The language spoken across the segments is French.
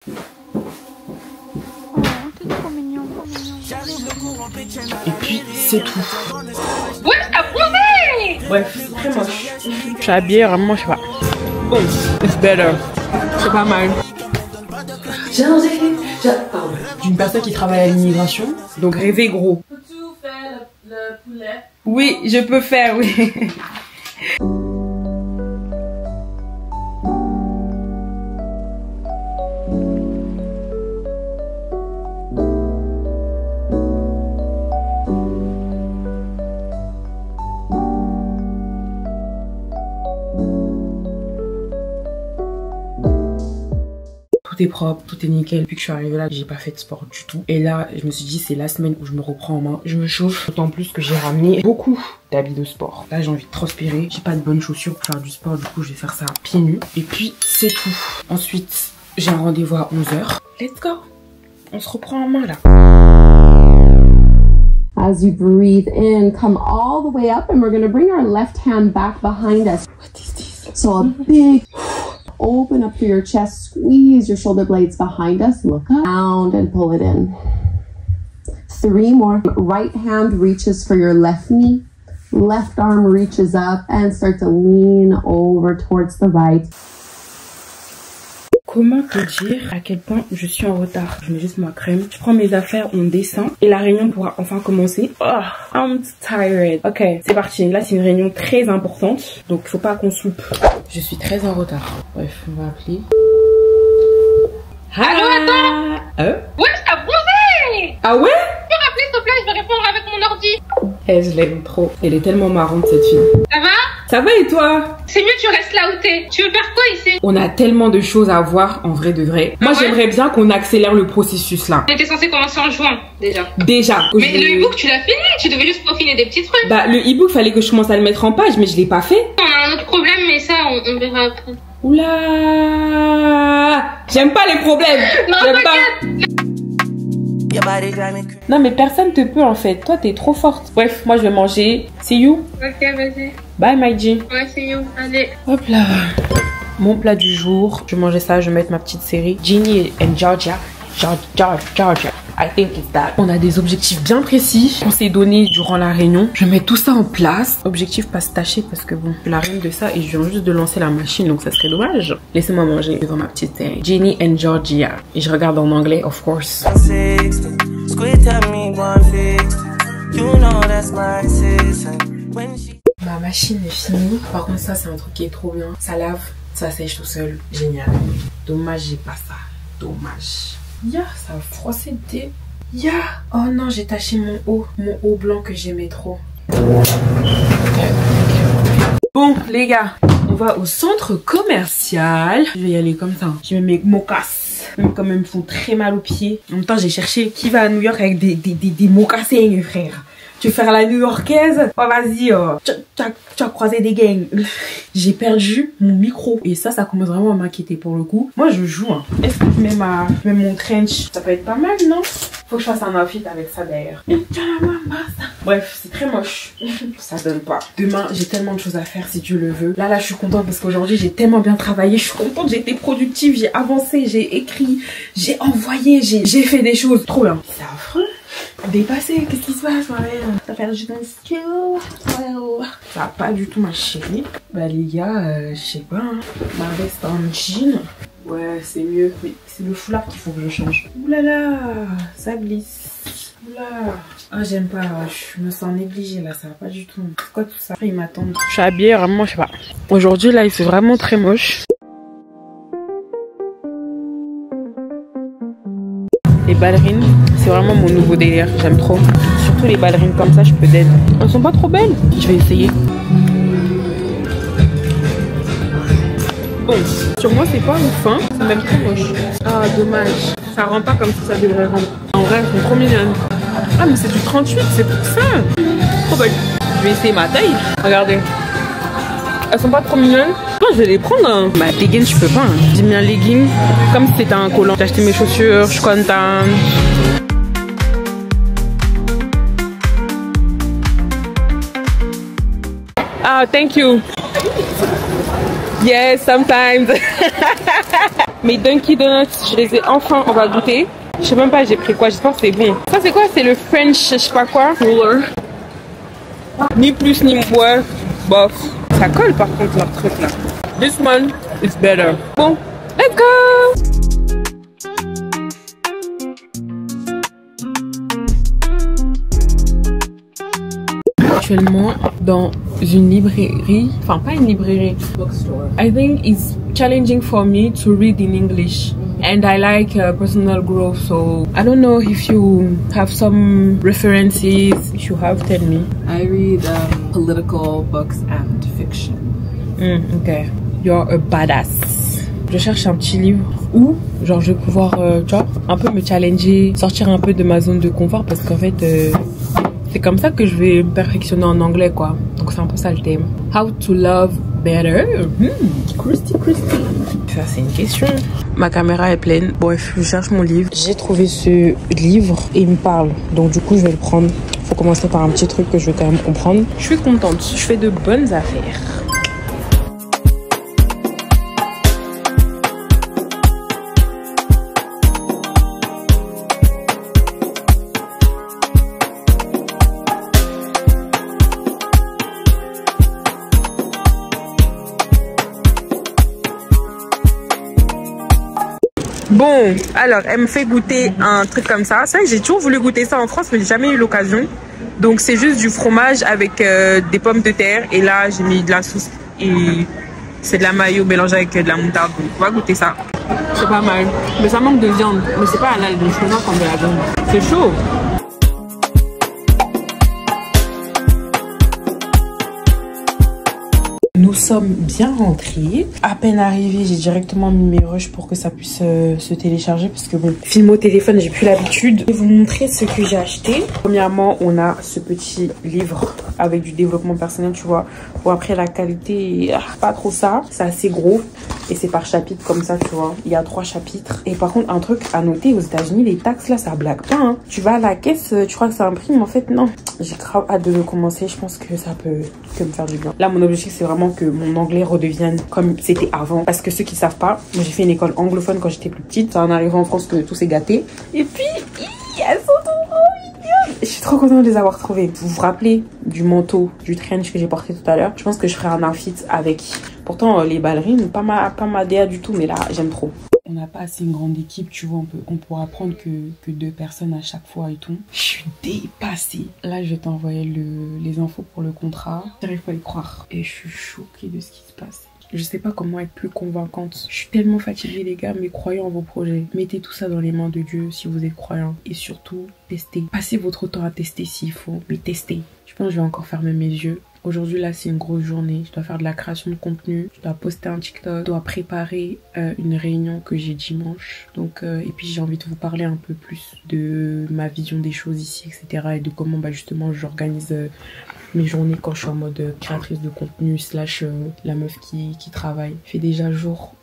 T'es trop mignon, trop mignon. Et puis c'est tout. Ouais, t'as bronzé. Bref, c'est très moche. Je suis habillée vraiment, je sais pas. Bon, it's better. C'est pas mal. J'ai mangé d'une personne qui travaille à l'immigration, donc rêver gros. Peux-tu faire le poulet? Oui, je peux faire, oui. Tout est propre, tout est nickel. Depuis que je suis arrivée là, j'ai pas fait de sport du tout. Et là, je me suis dit, c'est la semaine où je me reprends en main. Je me chauffe, d'autant plus que j'ai ramené beaucoup d'habits de sport. Là, j'ai envie de transpirer. J'ai pas de bonnes chaussures pour faire du sport. Du coup, je vais faire ça pieds nus. Et puis, c'est tout. Ensuite, j'ai un rendez-vous à 11h. Let's go. On se reprend en main là. As you breathe in, come all the way up and we're going to bring our left hand back behind us. What is this? So a big open up through your chest, squeeze your shoulder blades behind us, look up, down and pull it in. 3 more. Right hand reaches for your left knee, left arm reaches up and start to lean over towards the right. Comment te dire à quel point je suis en retard? Je mets juste ma crème, je prends mes affaires, on descend et la réunion pourra enfin commencer. Oh, I'm tired. Ok, c'est parti. Là, c'est une réunion très importante, donc il faut pas qu'on soupe. Je suis très en retard. Bref, on va appeler. Allô, attends. Ouais, t'as bronzé. Ah ouais? Tu peux rappeler s'il te plaît, je vais répondre avec mon ordi. Eh, je l'aime trop. Elle est tellement marrante cette fille. Ça va? Ça va et toi? C'est mieux, tu restes là où t'es. Tu veux faire quoi ici? On a tellement de choses à voir en vrai de vrai. Moi, j'aimerais bien qu'on accélère le processus là. On était censé commencer en juin déjà. Déjà. Mais le e-book, tu l'as fini. Tu devais juste peaufiner des petits trucs. Bah, le e-book, fallait que je commence à le mettre en page, mais je l'ai pas fait. On a un autre problème, mais ça, on verra après. Oula! J'aime pas les problèmes. Non, j'aime pas. Non mais personne te peut en fait. Toi t'es trop forte. Bref, moi je vais manger. See you. Ok, vas-y. Bye my G. Ouais, see you. Allez. Hop là. Mon plat du jour. Je vais manger ça. Je vais mettre ma petite série. Ginny and Georgia. Georgia. I think it's that. On a des objectifs bien précis qu'on s'est donné durant la réunion. Je mets tout ça en place. Objectif pas se tâcher parce que bon, je la reine de ça et je viens juste de lancer la machine donc ça serait dommage. Laissez-moi manger devant ma petite série. Ginny and Georgia. Et je regarde en anglais, of course. Ma machine est finie. Par contre ça c'est un truc qui est trop bien. Ça lave, ça sèche tout seul. Génial. Dommage j'ai pas ça. Dommage. Ya, ça a froissé des. Ya. Oh non, j'ai taché mon haut blanc que j'aimais trop. Bon les gars, on va au centre commercial. Je vais y aller comme ça. Je mets mes mocassins. Même quand même, ils me font très mal aux pieds. En même temps, j'ai cherché qui va à New York avec des mocassins, frère. Tu veux faire la new-yorkaise? Oh vas-y, tu as croisé des gangs. J'ai perdu mon micro. Et ça commence vraiment à m'inquiéter pour le coup. Moi je joue hein. Est-ce que je mets mon trench? Ça peut être pas mal non? Faut que je fasse un outfit avec ça d'ailleurs. Bref, c'est très moche. Ça donne pas. Demain j'ai tellement de choses à faire si Dieu le veut. Là je suis contente parce qu'aujourd'hui j'ai tellement bien travaillé. Je suis contente, j'ai été productive, j'ai avancé, j'ai écrit, j'ai envoyé, j'ai fait des choses. Trop bien. C'est affreux. Dépassé, qu'est-ce qui se passe, ma mère? T'as perdu ton skill? Well. Ça va pas du tout, ma chérie. Bah, les gars, je sais pas, hein. Ma veste en jean. Ouais, c'est mieux. Mais c'est le foulard qu'il faut que je change. Oulala, ça glisse. Oula. Ah, j'aime pas. Je me sens négligée là, ça va pas du tout. Pourquoi tout ça? Après, ils m'attendent. Je suis habillée, vraiment, je sais pas. Aujourd'hui, là, il fait vraiment très moche. Les ballerines, c'est vraiment mon nouveau délire, j'aime trop. Surtout les ballerines comme ça, je peux d'être. Elles sont pas trop belles. Je vais essayer. Bon, sur moi c'est pas ouf, hein. C'est même très moche. Ah, dommage. Ça rend pas comme ça devrait rendre. En vrai, elles sont trop mignonnes. Ah, mais c'est du 38, c'est pour ça. Trop belle. Je vais essayer ma taille. Regardez. Elles sont pas trop mignonnes. Non, je vais les prendre. Hein. Ma legging, je peux pas. Hein. J'ai mis un legging comme si c'était un collant. J'ai acheté mes chaussures, je suis contente. Ah, thank you. Yes, sometimes. Mes Dunkin' Donuts, je les ai enfin, on va goûter. Je sais même pas j'ai pris quoi, j'espère que c'est bon. Ça c'est quoi? C'est le French, je sais pas quoi. Roller. Ni plus ni moins. Bof. Ça colle par contre leur truc là. This one is better. Bon, let's go! Actuellement dans une librairie, enfin pas une librairie, bookstore. I think it's challenging for me to read in English and I like personal growth, so I don't know if you have some references. If you have, tell me. I read political books and fiction. Okay, you're a badass. Je cherche un petit livre où genre je vais pouvoir tu vois, un peu me challenger, sortir un peu de ma zone de confort parce qu'en fait c'est comme ça que je vais me perfectionner en anglais quoi. Donc c'est un peu ça le thème. How to love better. Christy. Ça c'est une question. Ma caméra est pleine. Bref, je cherche mon livre. J'ai trouvé ce livre et il me parle. Donc du coup je vais le prendre. Faut commencer par un petit truc que je vais quand même comprendre. Je suis contente. Je fais de bonnes affaires. Bon, alors elle me fait goûter un truc comme ça. Ça, j'ai toujours voulu goûter ça en France, mais j'ai jamais eu l'occasion. Donc c'est juste du fromage avec des pommes de terre. Et là, j'ai mis de la sauce et c'est de la mayo mélangée avec de la moutarde. Donc on va goûter ça. C'est pas mal. Mais ça manque de viande. Mais c'est pas halal, donc je peux pas prendre de la viande. C'est chaud. Nous sommes bien rentrés. À peine arrivés, j'ai directement mis mes rushs pour que ça puisse se télécharger. Parce que bon, filmer au téléphone, j'ai plus l'habitude. Je vais vous montrer ce que j'ai acheté. Premièrement, on a ce petit livre avec du développement personnel, tu vois. Bon, après, la qualité, pas trop ça. C'est assez gros. Et c'est par chapitre comme ça, tu vois. Il y a 3 chapitres. Et par contre, un truc à noter, aux États-Unis, les taxes là, ça blague pas. Hein. Tu vas à la caisse, tu crois que ça imprime. En fait, non. J'ai grave hâte de le commencer. Je pense que ça peut que me faire du bien. Là, mon objectif, c'est vraiment que mon anglais redevienne comme c'était avant. Parce que ceux qui savent pas, moi j'ai fait une école anglophone quand j'étais plus petite. C'est en arrivant en France que tout s'est gâté. Et puis, elles sont trop mignonnes. Je suis trop contente de les avoir trouvées. Vous vous rappelez du manteau, du trench que j'ai porté tout à l'heure? Je pense que je ferai un outfit avec. Pourtant, les ballerines, pas ma DA du tout, mais là, j'aime trop. On n'a pas assez une grande équipe, tu vois, on pourra prendre que 2 personnes à chaque fois et tout. Je suis dépassée. Là, je vais t'envoyer les infos pour le contrat. J'arrive pas à y croire. Et je suis choquée de ce qui se passe. Je sais pas comment être plus convaincante. Je suis tellement fatiguée les gars, mais croyez en vos projets. Mettez tout ça dans les mains de Dieu si vous êtes croyant. Et surtout, testez. Passez votre temps à tester s'il faut, mais testez. Je pense que je vais encore fermer mes yeux. Aujourd'hui là c'est une grosse journée, je dois faire de la création de contenu, je dois poster un TikTok, je dois préparer une réunion que j'ai dimanche. Donc et puis j'ai envie de vous parler un peu plus de ma vision des choses ici, etc. Et de comment justement j'organise mes journées quand je suis en mode créatrice de contenu slash la meuf qui travaille. Il fait déjà jour.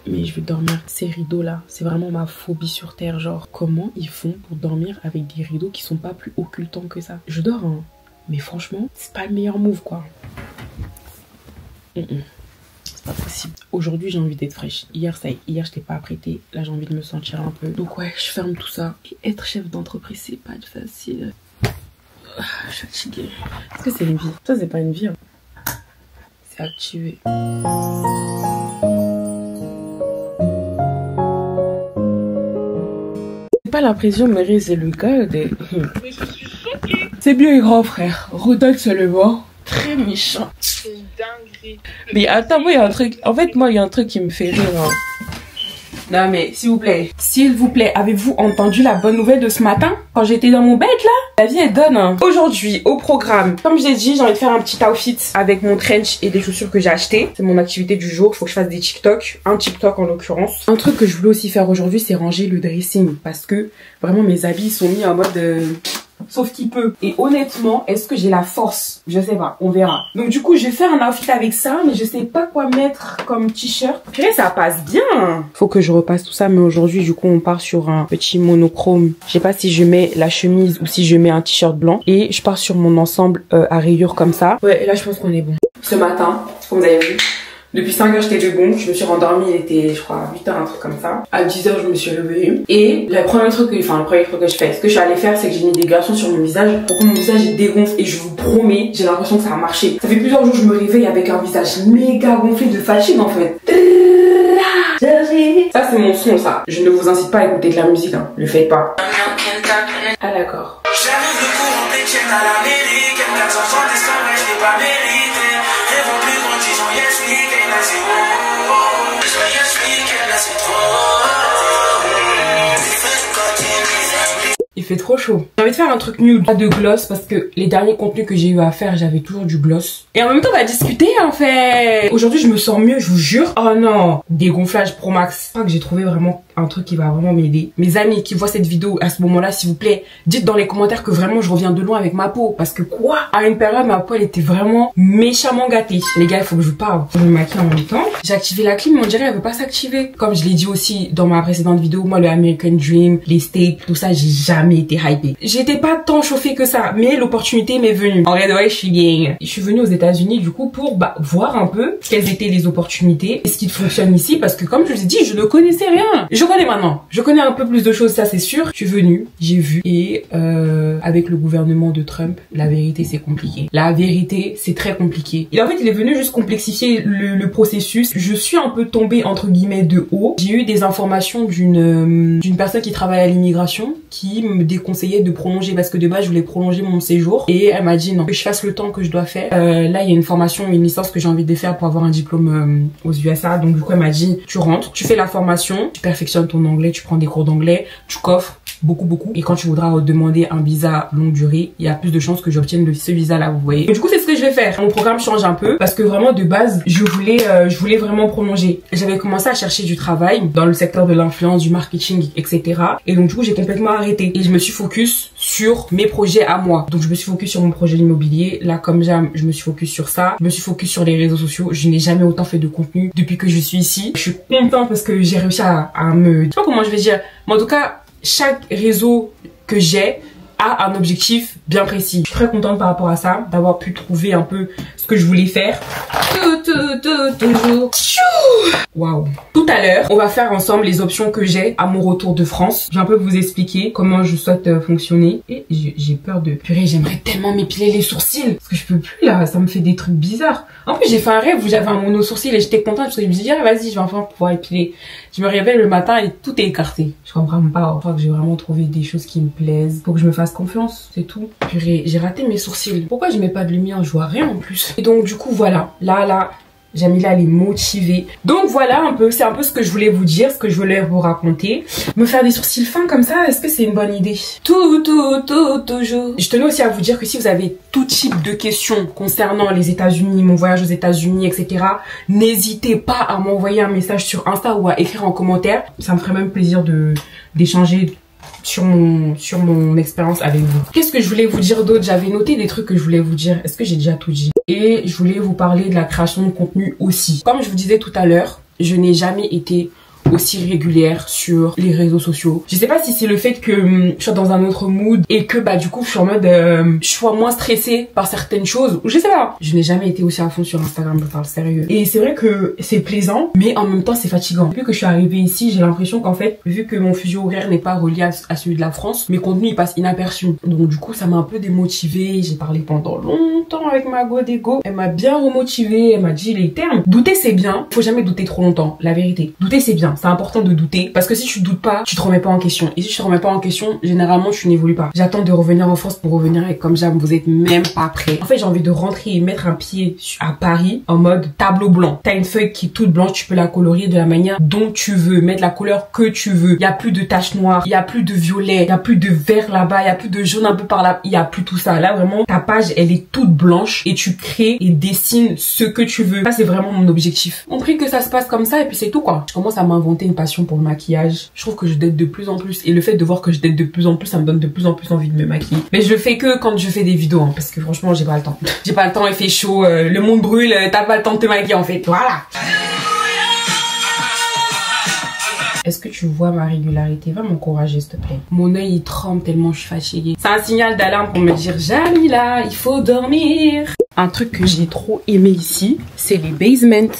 Mais je vais dormir. Ces rideaux là, c'est vraiment ma phobie sur terre. Genre comment ils font pour dormir avec des rideaux qui sont pas plus occultants que ça? Je dors hein. Mais franchement, c'est pas le meilleur move quoi. C'est pas possible. Aujourd'hui, j'ai envie d'être fraîche. Hier, hier, je t'ai pas apprêtée. Là, j'ai envie de me sentir un peu. Donc ouais, je ferme tout ça. Et être chef d'entreprise, c'est pas facile. Je suis fatiguée. Est-ce que c'est une vie? Ça, c'est pas une vie. Hein. C'est activé. J'ai pas l'impression de me réaliser le gars des... C'est bien grand frère, Rodolphe seulement, très méchant. C'est une dinguerie. Mais attends, moi il y a un truc, en fait moi il y a un truc qui me fait rire. Hein. Non mais s'il vous plaît, avez-vous entendu la bonne nouvelle de ce matin? Quand j'étais dans mon bed là, la vie est donne. Hein. Aujourd'hui au programme, comme je l'ai dit, j'ai envie de faire un petit outfit avec mon trench et des chaussures que j'ai achetées. C'est mon activité du jour, faut que je fasse des TikTok, un TikTok en l'occurrence. Un truc que je voulais aussi faire aujourd'hui, c'est ranger le dressing parce que vraiment mes habits sont mis en mode... Sauf qu'il peut. Et honnêtement, est-ce que j'ai la force? Je sais pas, on verra. Donc du coup, je vais faire un outfit avec ça, mais je sais pas quoi mettre comme t-shirt. Purée, ça passe bien. Faut que je repasse tout ça, mais aujourd'hui, du coup, on part sur un petit monochrome. Je sais pas si je mets la chemise ou si je mets un t-shirt blanc. Et je pars sur mon ensemble à rayures comme ça. Ouais, et là, je pense qu'on est bon. Ce matin, comme vous avez vu, Depuis 5h j'étais debout, je me suis rendormie, il était je crois 8h, un truc comme ça. À 10h je me suis réveillée. Et le premier truc que je fais, ce que je suis allée faire, c'est que j'ai mis des glaçons sur mon visage pour que mon visage il dégonfle. Et je vous promets, j'ai l'impression que ça a marché. Ça fait plusieurs jours que je me réveille avec un visage méga gonflé de fatigue en fait. Ça c'est mon son ça. Je ne vous incite pas à écouter de la musique, hein. Le faites pas. Ah d'accord. Il fait trop chaud. J'ai envie de faire un truc nude, pas de gloss, parce que les derniers contenus que j'ai eu à faire, j'avais toujours du gloss. Et en même temps, on va discuter en fait. Aujourd'hui, je me sens mieux, je vous jure. Oh non, dégonflage pro max. Je crois que j'ai trouvé vraiment un truc qui va vraiment m'aider. Mes amis qui voient cette vidéo à ce moment-là, s'il vous plaît, dites dans les commentaires que vraiment je reviens de loin avec ma peau. Parce que quoi, à une période, ma peau elle était vraiment méchamment gâtée. Les gars, il faut que je vous parle. Je me maquille en même temps. J'ai activé la clim, mais on dirait elle veut pas s'activer. Comme je l'ai dit aussi dans ma précédente vidéo, moi le American Dream, les steaks, tout ça, j'ai jamais été hypée. J'étais pas tant chauffée que ça, mais l'opportunité m'est venue. En vrai de vrai, je suis gang. Je suis venue aux États-Unis du coup pour voir un peu quelles étaient les opportunités et ce qui fonctionne ici, parce que comme je vous ai dit, je ne connaissais rien. Je connais maintenant. Je connais un peu plus de choses, ça c'est sûr. Je suis venue, j'ai vu, et avec le gouvernement de Trump, la vérité c'est compliqué. La vérité c'est très compliqué. Et en fait, il est venu juste complexifier le processus. Je suis un peu tombée entre guillemets de haut. J'ai eu des informations d'une personne qui travaille à l'immigration qui me déconseillait de prolonger, parce que de base je voulais prolonger mon séjour et elle m'a dit non, que je fasse le temps que je dois faire. Là il y a une formation, une licence que j'ai envie de faire pour avoir un diplôme aux USA, donc du coup elle m'a dit tu rentres, tu fais la formation, tu perfectionnes ton anglais, tu prends des cours d'anglais, tu coffres beaucoup, et quand tu voudras demander un visa longue durée, il y a plus de chances que j'obtienne ce visa là, vous voyez. Et du coup c'est ce que je vais faire. Mon programme change un peu parce que vraiment de base je voulais vraiment prolonger. J'avais commencé à chercher du travail dans le secteur de l'influence, du marketing, etc. Et donc du coup j'ai complètement arrêté et je me suis focus sur mes projets à moi. Donc je me suis focus sur mon projet immobilier. Là comme j'aime, je me suis focus sur ça. Je me suis focus sur les réseaux sociaux. Je n'ai jamais autant fait de contenu depuis que je suis ici. Je suis contente parce que j'ai réussi à me... Je sais pas comment je vais dire, mais en tout cas chaque réseau que j'ai a un objectif bien précis. Je suis très contente par rapport à ça, d'avoir pu trouver un peu ce que je voulais faire. Toujours. Waouh. Tout à l'heure, on va faire ensemble les options que j'ai à mon retour de France. Je vais un peu vous expliquer comment je souhaite fonctionner. Et j'ai peur de... Purée, j'aimerais tellement m'épiler les sourcils. Parce que je peux plus là, ça me fait des trucs bizarres. En plus, j'ai fait un rêve où j'avais un mono sourcil et j'étais contente parce que je me suis dit, ah, vas-y, je vais enfin pouvoir épiler. Je me réveille le matin et tout est écarté. Je comprends pas. Je crois que j'ai vraiment trouvé des choses qui me plaisent. Faut que je me fasse confiance, c'est tout. Purée, j'ai raté mes sourcils. Pourquoi je mets pas de lumière? Je vois rien en plus. Et donc, du coup, voilà. Là, Jamila elle est motivée. Donc voilà un peu, c'est un peu ce que je voulais vous dire, ce que je voulais vous raconter. Me faire des sourcils fins comme ça, est-ce que c'est une bonne idée? Toujours. Je tenais aussi à vous dire que si vous avez tout type de questions concernant les États-Unis, mon voyage aux États-Unis, etc., n'hésitez pas à m'envoyer un message sur Insta ou à écrire en commentaire. Ça me ferait même plaisir d'échanger sur mon expérience avec vous. Qu'est-ce que je voulais vous dire d'autre? J'avais noté des trucs que je voulais vous dire. Est-ce que j'ai déjà tout dit? Et je voulais vous parler de la création de contenu aussi. Comme je vous disais tout à l'heure, je n'ai jamais été aussi régulière sur les réseaux sociaux. Je sais pas si c'est le fait que je sois dans un autre mood et que bah du coup je suis en mode je sois moins stressée par certaines choses, ou je sais pas. Je n'ai jamais été aussi à fond sur Instagram, pour parler sérieux. Et c'est vrai que c'est plaisant, mais en même temps c'est fatigant. Depuis que je suis arrivée ici, j'ai l'impression qu'en fait, vu que mon fuseau horaire n'est pas relié à celui de la France, mes contenus ils passent inaperçus. Donc du coup ça m'a un peu démotivée. J'ai parlé pendant longtemps avec ma go d'ego. Elle m'a bien remotivée, elle m'a dit les termes. Douter c'est bien, faut jamais douter trop longtemps, la vérité. Douter c'est bien. C'est important de douter parce que si tu doutes pas, tu te remets pas en question. Et si tu te remets pas en question, généralement tu n'évolues pas. J'attends de revenir en France pour revenir avec Comme J'aime. Vous êtes même pas prêts. En fait, j'ai envie de rentrer et mettre un pied à Paris en mode tableau blanc. T'as une feuille qui est toute blanche, tu peux la colorier de la manière dont tu veux, mettre la couleur que tu veux. Il y a plus de taches noires, il y a plus de violet, il y a plus de vert là-bas, il y a plus de jaune un peu par là, il y a plus tout ça. Là vraiment, ta page elle est toute blanche et tu crées et dessines ce que tu veux. Ça c'est vraiment mon objectif. On prie que ça se passe comme ça et puis c'est tout quoi. Je commence à m'inventer une passion pour le maquillage. Je trouve que je date de plus en plus et le fait de voir que je date de plus en plus, ça me donne de plus en plus envie de me maquiller. Mais je le fais que quand je fais des vidéos hein, parce que franchement j'ai pas le temps. J'ai pas le temps, il fait chaud, le monde brûle, t'as pas le temps de te maquiller en fait. Voilà. Est-ce que tu vois ma régularité? Va m'encourager s'il te plaît. Mon œil il tremble tellement je suis fatiguée. C'est un signal d'alarme pour me dire Jamila, il faut dormir. Un truc que j'ai trop aimé ici, c'est les basements.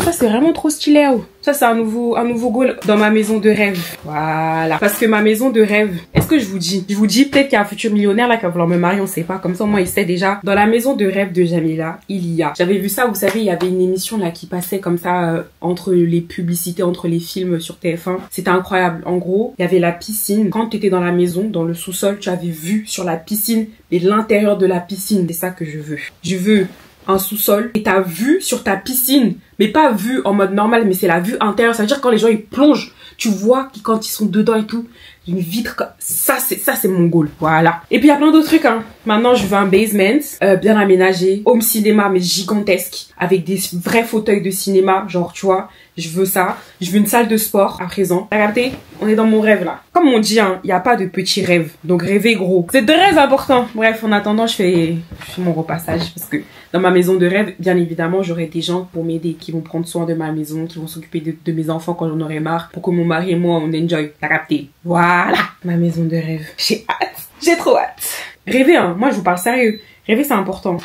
Ça c'est vraiment trop stylé. Oh. Ça c'est un nouveau goal dans ma maison de rêve. Voilà. Parce que ma maison de rêve, est-ce que je vous dis peut-être qu'il y a un futur millionnaire là qui va vouloir me marier, on sait pas. Comme ça moi il sait déjà. Dans la maison de rêve de Jamila, il y a. J'avais vu ça, vous savez, il y avait une émission là qui passait comme ça entre les publicités, entre les films sur TF1. C'était incroyable. En gros, il y avait la piscine. Quand tu étais dans la maison, dans le sous-sol, tu avais vu sur la piscine et l'intérieur de la piscine. C'est ça que je veux. Je veux un sous-sol et t'as vue sur ta piscine, mais pas vue en mode normal, mais c'est la vue intérieure. Ça veut dire quand les gens ils plongent, tu vois que quand ils sont dedans et tout, une vitre, ça c'est mon goal. Voilà. Et puis il y a plein d'autres trucs hein. Maintenant je veux un basement bien aménagé, home cinéma mais gigantesque, avec des vrais fauteuils de cinéma, genre tu vois, je veux ça. Je veux une salle de sport à présent. T'as capté? On est dans mon rêve là. Comme on dit hein, il n'y a pas de petits rêves, donc rêver gros. C'est de rêves importants. Bref, en attendant je fais mon repassage parce que dans ma maison de rêve, bien évidemment j'aurai des gens pour m'aider, qui vont prendre soin de ma maison, qui vont s'occuper de mes enfants quand j'en aurai marre, pour que mon mari et moi on enjoy. T'as capté? Voilà, ma maison de rêve. J'ai hâte, j'ai trop hâte. Rêver hein, moi je vous parle sérieux. Rêver c'est important.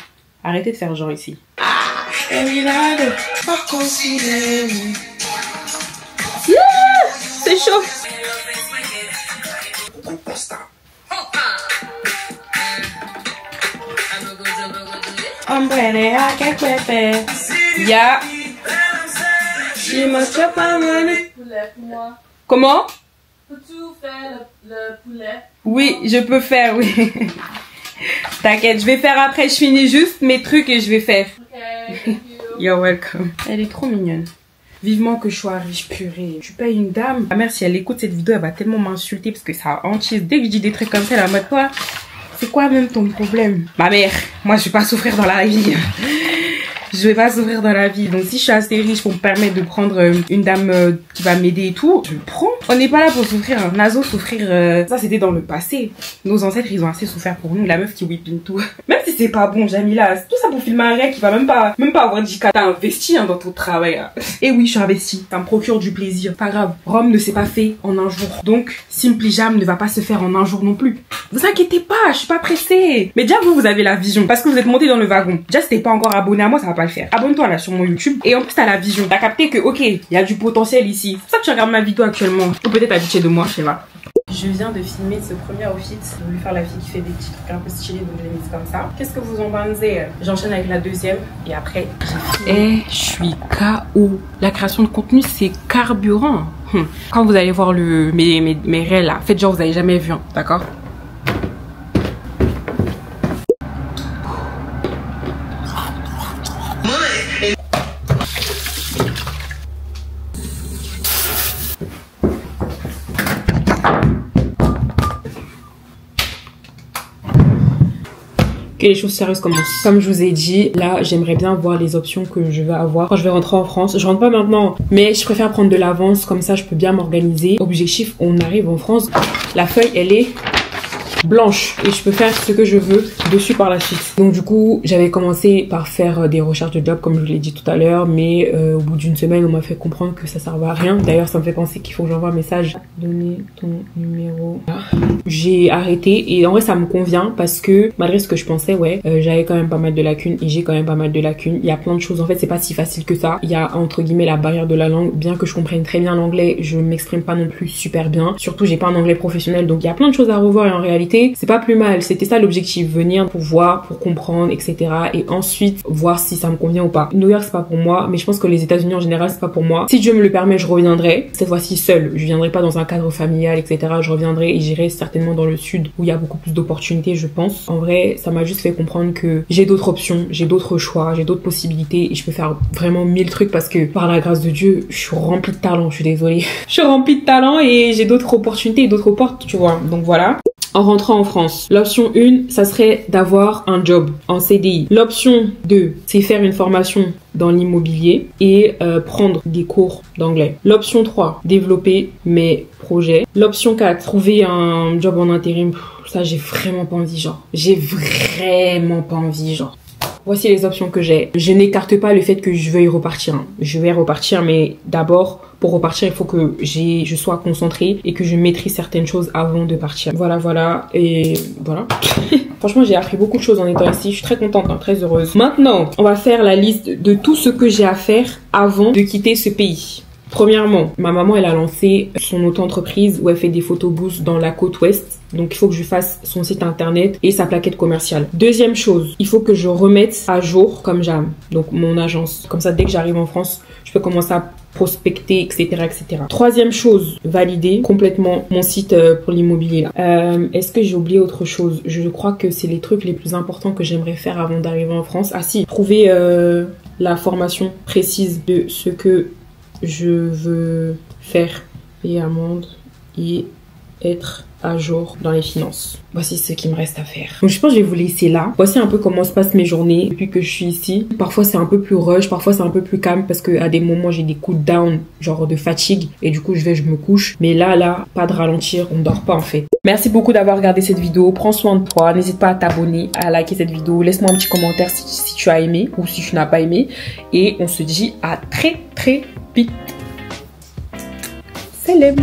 Arrêtez de faire genre ici. C'est chaud. Yeah. She must chop my money. Poulet pour moi. Comment? Peux-tu faire le poulet? Oui, je peux faire, oui. T'inquiète, je vais faire après. Je finis juste mes trucs et je vais faire. Ok, thank you. You're welcome. Elle est trop mignonne. Vivement que je sois riche, purée. Tu payes une dame. Ma mère, si elle écoute cette vidéo, elle va tellement m'insulter parce que ça hantise. Dès que je dis des trucs comme ça, elle va me dire, toi, c'est quoi même ton problème? Ma mère, moi, je vais pas souffrir dans la vie. Je vais pas souffrir dans la vie. Donc si je suis assez riche pour me permettre de prendre une dame qui va m'aider et tout, je le prends. On n'est pas là pour souffrir. Hein. Nazo, souffrir, ça c'était dans le passé. Nos ancêtres, ils ont assez souffert pour nous. La meuf qui whippine tout. Même si c'est pas bon, Jamila, c'est tout ça pour filmer un rêve qui va même pas avoir dit qu'à t'as investi hein, dans ton travail. Hein. Et oui, je suis investi. Ça me procure du plaisir. Pas grave. Rome ne s'est pas fait en un jour. Donc, Simply Jam ne va pas se faire en un jour non plus. Vous inquiétez pas, je suis pas pressée. Mais déjà, vous avez la vision. Parce que vous êtes monté dans le wagon. Déjà, si t'es pas encore abonné à moi, ça va pas le faire. Abonne-toi là sur mon YouTube. Et en plus, t'as la vision. T'as capté que, ok, il y a du potentiel ici. C'est pour ça que tu regardes ma vidéo actuellement. Ou peut-être habitué de moi, je sais pas. Je viens de filmer ce premier outfit. J'ai voulu faire la fille qui fait des petits trucs un peu stylés, donc je l'ai mise comme ça. Qu'est-ce que vous en pensez? J'enchaîne avec la deuxième et après et je suis KO. La création de contenu, c'est carburant. Quand vous allez voir mes réels là, faites genre vous avez jamais vu, hein, d'accord? Que les choses sérieuses commencent. Comme je vous ai dit, là, j'aimerais bien voir les options que je vais avoir quand je vais rentrer en France. Je rentre pas maintenant, mais je préfère prendre de l'avance, comme ça je peux bien m'organiser. Objectif, on arrive en France, la feuille, elle est blanche et je peux faire ce que je veux dessus par la suite. Donc du coup, j'avais commencé par faire des recherches de job comme je vous l'ai dit tout à l'heure, mais au bout d'une semaine, on m'a fait comprendre que ça servait à rien. D'ailleurs, ça me fait penser qu'il faut que j'envoie un message. Donner ton numéro. J'ai arrêté et en vrai, ça me convient parce que malgré ce que je pensais, ouais, j'avais quand même pas mal de lacunes et j'ai quand même pas mal de lacunes. Il y a plein de choses. En fait, c'est pas si facile que ça. Il y a entre guillemets la barrière de la langue. Bien que je comprenne très bien l'anglais, je m'exprime pas non plus super bien. Surtout, j'ai pas un anglais professionnel, donc il y a plein de choses à revoir et en réalité, c'est pas plus mal. C'était ça l'objectif, venir pour voir, pour comprendre, etc. Et ensuite voir si ça me convient ou pas. New York, c'est pas pour moi, mais je pense que les États-Unis en général, c'est pas pour moi. Si Dieu me le permet, je reviendrai. Cette fois-ci seule. Je viendrai pas dans un cadre familial, etc. Je reviendrai et j'irai certainement dans le sud où il y a beaucoup plus d'opportunités, je pense. En vrai, ça m'a juste fait comprendre que j'ai d'autres options, j'ai d'autres choix, j'ai d'autres possibilités et je peux faire vraiment 1000 trucs parce que par la grâce de Dieu, je suis remplie de talent. Je suis désolée. Je suis remplie de talent et j'ai d'autres opportunités et d'autres portes, tu vois. Donc voilà. En rentrant en France, l'option 1, ça serait d'avoir un job en CDI. L'option 2, c'est faire une formation dans l'immobilier et prendre des cours d'anglais. L'option 3, développer mes projets. L'option 4, trouver un job en intérim. Ça, j'ai vraiment pas envie, genre. J'ai vraiment pas envie, genre. voici les options que j'ai. Je n'écarte pas le fait que je veuille repartir. Hein. Je vais repartir, mais d'abord, pour repartir, il faut que je sois concentrée et que je maîtrise certaines choses avant de partir. Voilà, et voilà. Franchement, j'ai appris beaucoup de choses en étant ici. Je suis très contente, hein, très heureuse. Maintenant, on va faire la liste de tout ce que j'ai à faire avant de quitter ce pays. Premièrement, ma maman, elle a lancé son auto-entreprise où elle fait des photobooths dans la côte ouest. Donc, il faut que je fasse son site internet et sa plaquette commerciale. Deuxième chose, il faut que je remette à jour comme j'aime. Donc, mon agence. Comme ça, dès que j'arrive en France, je peux commencer à prospecter, etc., etc. Troisième chose, valider complètement mon site pour l'immobilier. Est-ce que j'ai oublié autre chose? Je crois que c'est les trucs les plus importants que j'aimerais faire avant d'arriver en France. Ah si, trouver la formation précise de ce que je veux faire, payer amende et être à jour dans les finances. Voici ce qui me reste à faire. Donc je pense que je vais vous laisser là. Voici un peu comment se passent mes journées depuis que je suis ici. Parfois c'est un peu plus rush, parfois c'est un peu plus calme parce que à des moments j'ai des coups de down, genre de fatigue et du coup je me couche. Mais là, pas de ralentir, on dort pas en fait. Merci beaucoup d'avoir regardé cette vidéo. Prends soin de toi. N'hésite pas à t'abonner, à liker cette vidéo. Laisse-moi un petit commentaire si tu as aimé ou si tu n'as pas aimé. Et on se dit à très vite. Salam.